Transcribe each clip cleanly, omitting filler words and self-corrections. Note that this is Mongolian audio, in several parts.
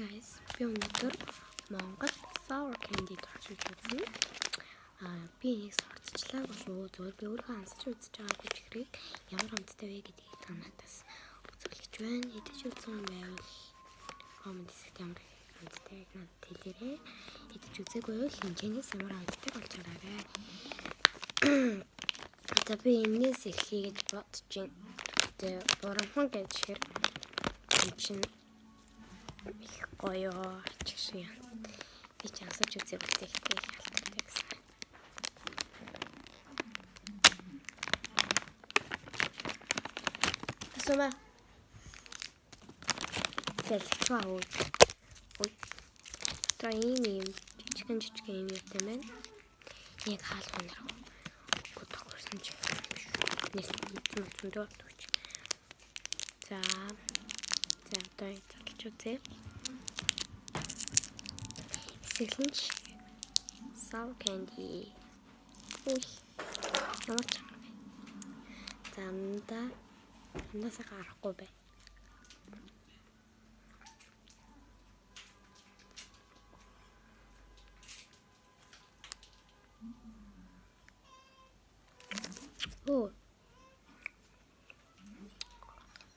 guys, би өнөөдөр Монгол sour candy туршиж үзье. Би энийг сурталчлаа шүү. Зөвхөн би өөрөө ансаж үзэж байгаагүй ч хэрэг ямар амттай вэ гэдгийг та надаас үзүүлж байна. Идэж үзсэн байвал коммент хэсэгт ямар амттайг надад хэлээрэй. Идэж үзээгүй бол хинжээнээс ямар амттай болж байгаарэ. За би энэс эхлэе гэж бодож байна. Тэгээ бурамхан гэж хэрэг чинь их гоё чигшээ. Би ч ансаж үзээ бүтээгтэй халттай гэсэн. Асуума. Сэлчваа уу. Ой. Траим жижигэн юм байна. Яг хаалх өнөр. Готохсон ч. Нэс зөндөө тууч. За одоо залж үзье. Сэхлэнч sour candy. Ой. Ямар ч юм бэ. Замдаа гарахгүй бай. Оо.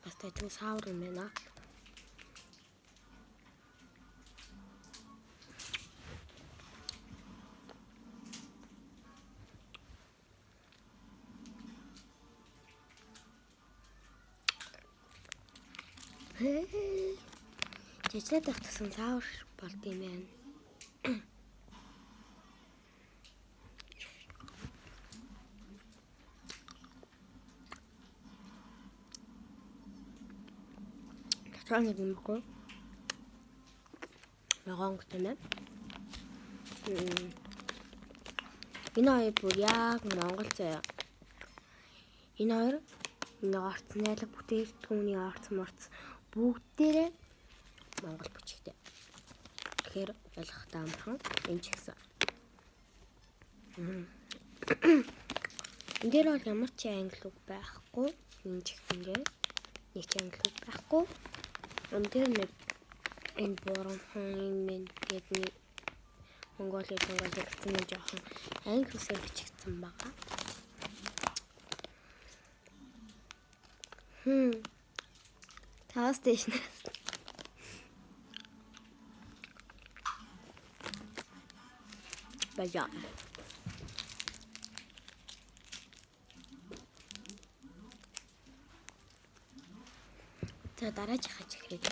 Бастай ч sour юм байна. Жижиг тахсан саур болд юм байна. Таны гэмгүй.Яган гэмээ. Энэ хоёр бүр яг Монгол заяа. Энэ хоёр норц найлаг бүтээгдэхүүний орц морц бүгдээрээ Монгол бүчигтэй. Тэгэхээр ойлгох таамархан энэ ч гэсэн. Энд дээр бол ямар ч англи үг байхгүй. Энэ ч гэсэн нэг ч англи үг байхгүй. Энд дээр нэг энэ бурамхан минь гэдэг Монголын гэсэн нэг жоохон англи үсээр бичигдсэн байгаа. Таас дэшнээс. Бажа. За дараачих хачих хэрэг.